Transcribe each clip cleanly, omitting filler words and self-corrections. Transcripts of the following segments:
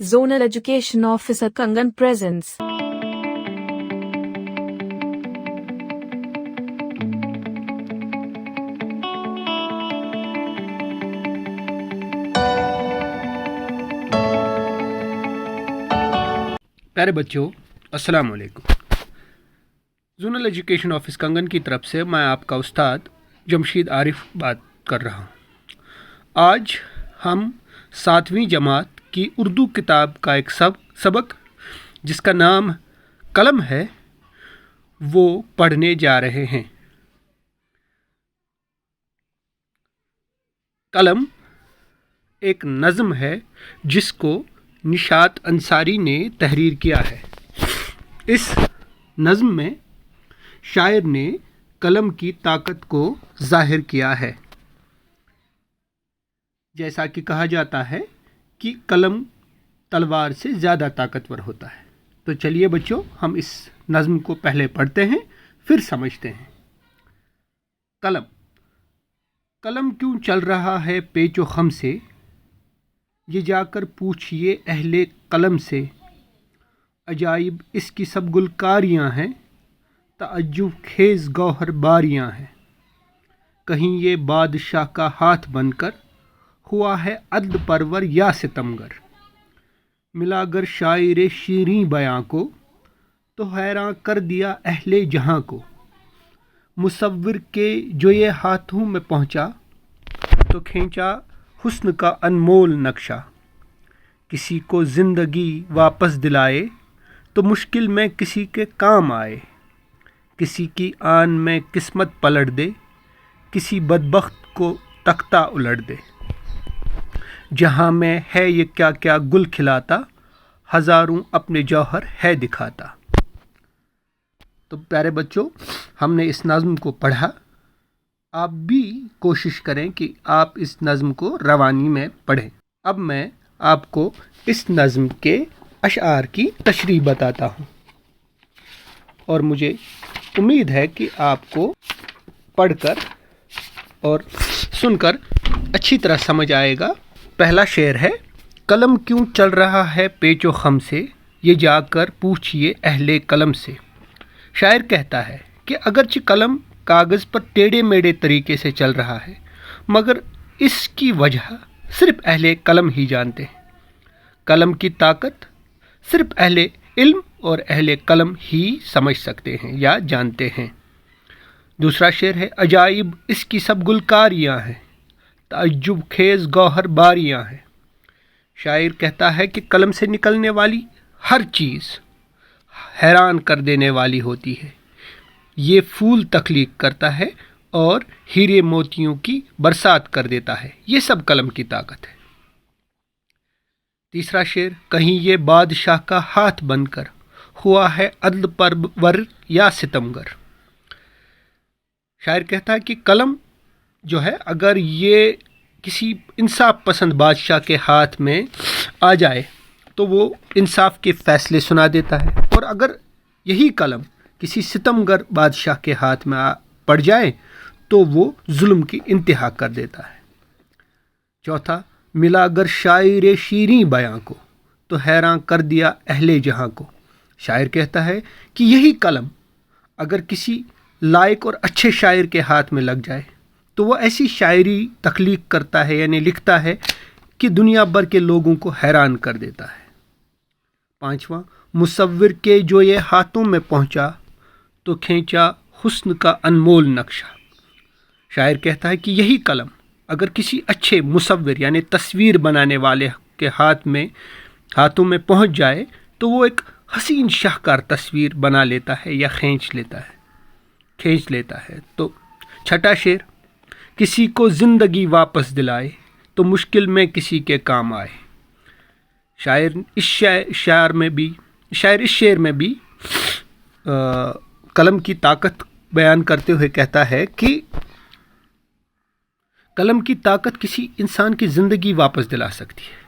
Zonal Education Officer Kangan presents. प्यारे बच्चों, अस्सलाम वालेकुम। जोनल एजुकेशन ऑफिस कंगन की तरफ से मैं आपका उस्ताद जमशीद आरिफ बात कर रहा हूँ। आज हम 7वीं जमात की उर्दू किताब का एक सबक जिसका नाम कलम है वो पढ़ने जा रहे हैं। कलम एक नज़म है जिसको निशात अंसारी ने तहरीर किया है। इस नज़म में शायर ने कलम की ताकत को ज़ाहिर किया है। जैसा कि कहा जाता है कि कलम तलवार से ज़्यादा ताकतवर होता है। तो चलिए बच्चों, हम इस नज़म को पहले पढ़ते हैं फिर समझते हैं। कलम कलम क्यों चल रहा है पेचो खम से, ये जाकर पूछिए अहले कलम से। अजाइब इसकी सब गुलकारियाँ हैं, तअज्जुब खेज गौहर बारियाँ हैं। कहीं ये बादशाह का हाथ बनकर हुआ है अदल परवर या सितमगर। मिलागर शायर शीरीं बयां को तो हैरान कर दिया अहले जहां को। मुसव्विर के जो ये हाथों में पहुंचा तो खींचा हुस्न का अनमोल नक्शा। किसी को ज़िंदगी वापस दिलाए तो मुश्किल में किसी के काम आए। किसी की आन में किस्मत पलट दे, किसी बदबख्त को तख्ता उलट दे। जहाँ में है ये क्या क्या गुल खिलाता, हज़ारों अपने जौहर है दिखाता। तो प्यारे बच्चों, हमने इस नज़्म को पढ़ा। आप भी कोशिश करें कि आप इस नज़्म को रवानी में पढ़ें। अब मैं आपको इस नज़्म के अशआर की तशरीह बताता हूँ और मुझे उम्मीद है कि आपको पढ़कर और सुनकर अच्छी तरह समझ आएगा। पहला शेर है, कलम क्यों चल रहा है पेचो खम से, ये जाकर पूछिए अहले कलम से। शायर कहता है कि अगरचे कलम कागज़ पर टेढ़े मेढ़े तरीके से चल रहा है, मगर इसकी वजह सिर्फ अहले कलम ही जानते हैं। कलम की ताकत सिर्फ अहले इल्म और अहले कलम ही समझ सकते हैं या जानते हैं। दूसरा शेर है, अजाइब इसकी सब गुलकारियाँ हैं, तअज्जुब खेज गौहर बारियाँ हैं। शायर कहता है कि कलम से निकलने वाली हर चीज़ हैरान कर देने वाली होती है। ये फूल तख्लीक करता है और हीरे मोतियों की बरसात कर देता है। ये सब कलम की ताकत है। तीसरा शेर, कहीं ये बादशाह का हाथ बनकर हुआ है अदल परवर या सितमगर। शायर कहता है कि कलम जो है, अगर ये किसी इंसाफ पसंद बादशाह के हाथ में आ जाए तो वो इंसाफ के फैसले सुना देता है, और अगर यही कलम किसी सितमगर बादशाह के हाथ में पड़ जाए तो वो जुल्म की इंतहा कर देता है। चौथा, मिलागर शायर शीरीं बयां को तो हैरान कर दिया अहले जहां को। शायर कहता है कि यही कलम अगर किसी लायक और अच्छे शायर के हाथ में लग जाए तो वो ऐसी शायरी तख्लीक करता है, यानी लिखता है कि दुनिया भर के लोगों को हैरान कर देता है। पांचवा, मुसव्विर के जो ये हाथों में पहुंचा तो खींचा हुस्न का अनमोल नक्शा। शायर कहता है कि यही कलम अगर किसी अच्छे मुसव्विर यानी तस्वीर बनाने वाले के हाथों में पहुंच जाए तो वो एक हसीन शाहकार तस्वीर बना लेता है या खींच लेता है। तो छठा शेर, किसी को ज़िंदगी वापस दिलाए तो मुश्किल में किसी के काम आए। शायर इस शेर में भी कलम की ताकत बयान करते हुए कहता है कि कलम की ताकत किसी इंसान की ज़िंदगी वापस दिला सकती है।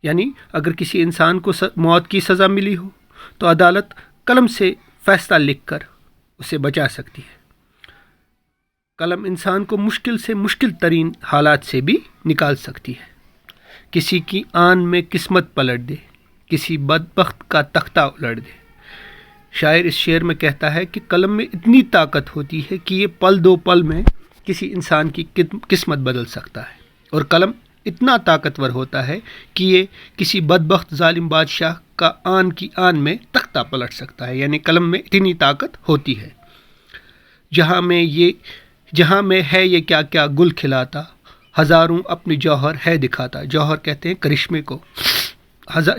यानी अगर किसी इंसान को मौत की सज़ा मिली हो तो अदालत कलम से फ़ैसला लिखकर उसे बचा सकती है। कलम इंसान को मुश्किल से मुश्किल तरीन हालात से भी निकाल सकती है। किसी की आन में किस्मत पलट दे, किसी बदबख्त का तख्ता उलट दे। शायर इस शेर में कहता है कि कलम में इतनी ताकत होती है कि ये पल दो पल में किसी इंसान की किस्मत बदल सकता है, और कलम इतना ताकतवर होता है कि ये किसी बदबख्त जालिम बादशाह का आन की आन में तख्ता पलट सकता है। यानी कलम में इतनी ताकत होती है। जहाँ में है ये क्या क्या गुल खिलाता, हज़ारों अपने जौहर है दिखाता। जौहर कहते हैं करिश्मे को।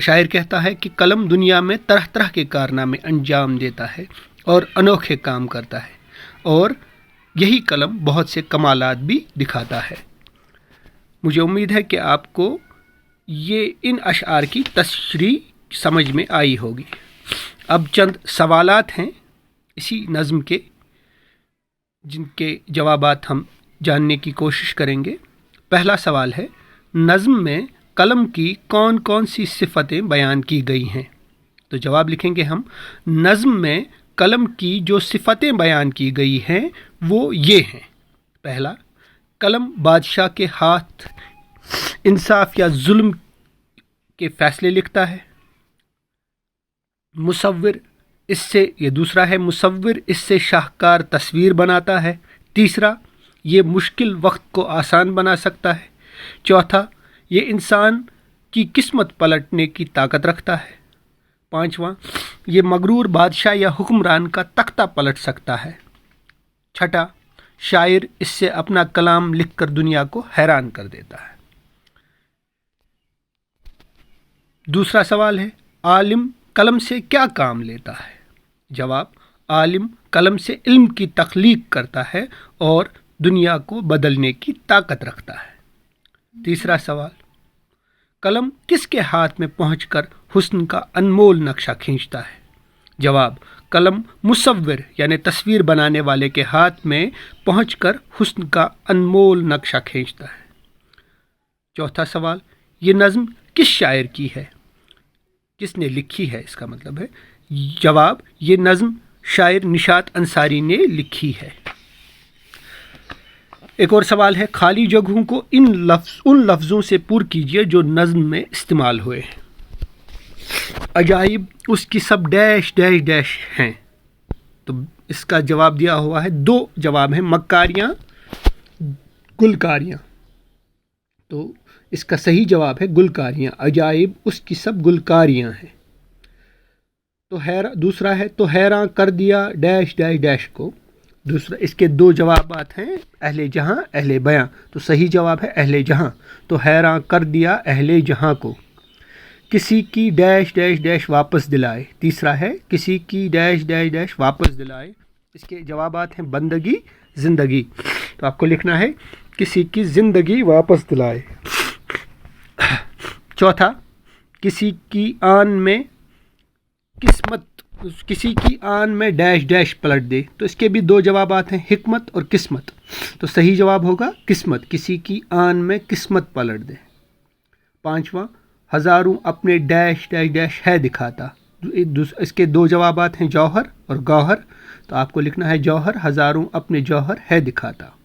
शायर कहता है कि कलम दुनिया में तरह तरह के कारनामे अंजाम देता है और अनोखे काम करता है, और यही कलम बहुत से कमालात भी दिखाता है। मुझे उम्मीद है कि आपको ये इन अशआर की तशरीह समझ में आई होगी। अब चंद सवालात हैं इसी नज़्म के, जिनके जवाबात हम जानने की कोशिश करेंगे। पहला सवाल है, नज़्म में कलम की कौन कौन सी सिफ़तें बयान की गई हैं? तो जवाब लिखेंगे हम, नज़्म में कलम की जो सिफ़तें बयान की गई हैं वो ये हैं। पहला, कलम बादशाह के हाथ इंसाफ या जुल्म के फ़ैसले लिखता है। मुसव्विर इससे शाहकार तस्वीर बनाता है। तीसरा, ये मुश्किल वक्त को आसान बना सकता है। चौथा, ये इंसान की किस्मत पलटने की ताकत रखता है। पांचवा, ये मगरूर बादशाह या हुक्मरान का तख्ता पलट सकता है। छठा, शायर इससे अपना कलाम लिखकर दुनिया को हैरान कर देता है। दूसरा सवाल है, आलिम कलम से क्या काम लेता है? जवाब, आलिम कलम से इल्म की तख्लीक करता है और दुनिया को बदलने की ताकत रखता है। तीसरा सवाल, कलम किसके हाथ में पहुंचकर हुस्न का अनमोल नक्शा खींचता है? जवाब, कलम मुसव्विर यानी तस्वीर बनाने वाले के हाथ में पहुंचकर हुस्न का अनमोल नक्शा खींचता है। चौथा सवाल, ये नज़्म किस शायर की है? किसने लिखी है, इसका मतलब है। जवाब, ये नज़्म शायर निशात अंसारी ने लिखी है। एक और सवाल है, खाली जगहों को उन लफ्ज़ों से पूर कीजिए जो नज़्म में इस्तेमाल हुए हैं। अजाइब उसकी सब डैश डैश डैश हैं। तो इसका जवाब दिया हुआ है, दो जवाब हैं, मक्कारियाँ, गुलकारियाँ। तो इसका सही जवाब है गुलकारियाँ। अजाइब उसकी सब गुलकारियाँ हैं। तो दूसरा है, तो हैरान कर दिया डैश डैश डैश को। दूसरा, इसके दो जवाबात हैं, अहले जहाँ अहले बयां। तो सही जवाब है अहले जहाँ। तो हैरान कर दिया अहले जहाँ को। किसी की डैश डैश डैश वापस दिलाए। तीसरा है, किसी की डैश डैश डैश वापस दिलाए। इसके जवाबात हैं बंदगी, ज़िंदगी। तो आपको लिखना है किसी की ज़िंदगी वापस दिलाए। चौथा, किसी की आन में डैश डैश पलट दे। तो इसके भी दो जवाबात हैं, हिकमत और किस्मत। तो सही जवाब होगा किस्मत, किसी की आन में किस्मत पलट दे। पांचवा, हज़ारों अपने डैश डैश डैश है दिखाता। इसके दो जवाबात हैं, जौहर और गौहर। तो आपको लिखना है जौहर, हज़ारों अपने जौहर है दिखाता।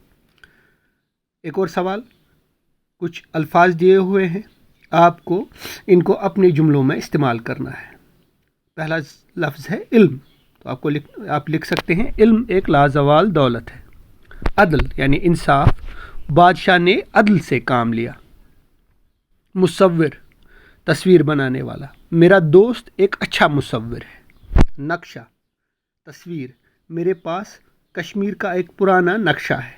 एक और सवाल, कुछ अल्फाज दिए हुए हैं, आपको इनको अपने जुमलों में इस्तेमाल करना है। पहला लफ्ज़ है इल्म। तो आप लिख सकते हैं, इल्म एक लाजवाल दौलत है। अदल यानी इंसाफ, बादशाह ने अदल से काम लिया। मुसव्विर तस्वीर बनाने वाला, मेरा दोस्त एक अच्छा मुसव्विर है। नक्शा तस्वीर, मेरे पास कश्मीर का एक पुराना नक्शा है।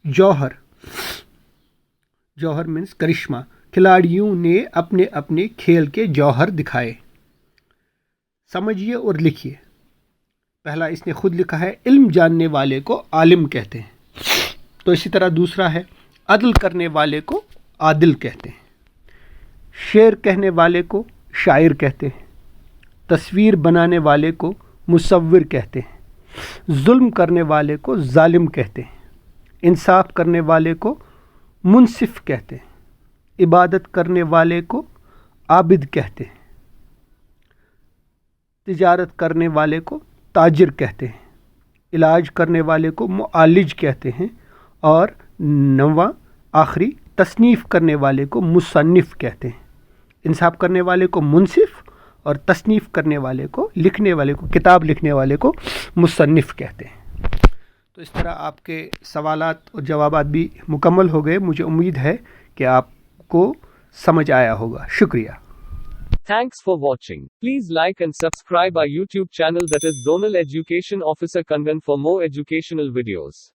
जौहर मीन्स करिश्मा, खिलाड़ियों ने अपने अपने खेल के जौहर दिखाए। समझिए और लिखिए। पहला इसने खुद लिखा है, इल्म जानने वाले को आलिम कहते हैं। तो इसी तरह दूसरा है, अदल करने वाले को आदिल कहते हैं। शेर कहने वाले को शायर कहते हैं। तस्वीर बनाने वाले को मुसव्विर कहते हैं। जुल्म करने वाले को जालिम कहते हैं। इंसाफ करने वाले को मुनसिफ कहते हैं। इबादत करने वाले को आबिद कहते हैं। तिजारत करने वाले को ताजिर कहते हैं। इलाज करने वाले को मुआलिज कहते हैं। और नवा आखिरी تصنیف کرنے والے کو مصنف کہتے ہیں، انصاف کرنے والے کو منصف اور تصنیف کرنے والے کو، لکھنے والے کو، کتاب لکھنے والے کو مصنف کہتے ہیں۔ تو اس طرح آپ کے سوالات اور جوابات بھی مکمل ہو گئے۔ مجھے امید ہے کہ آپ کو سمجھ آیا ہوگا۔ شکریہ۔ Thanks for watching. Please like and subscribe our YouTube channel, that is Zonal Education Officer Kangan, for more educational videos.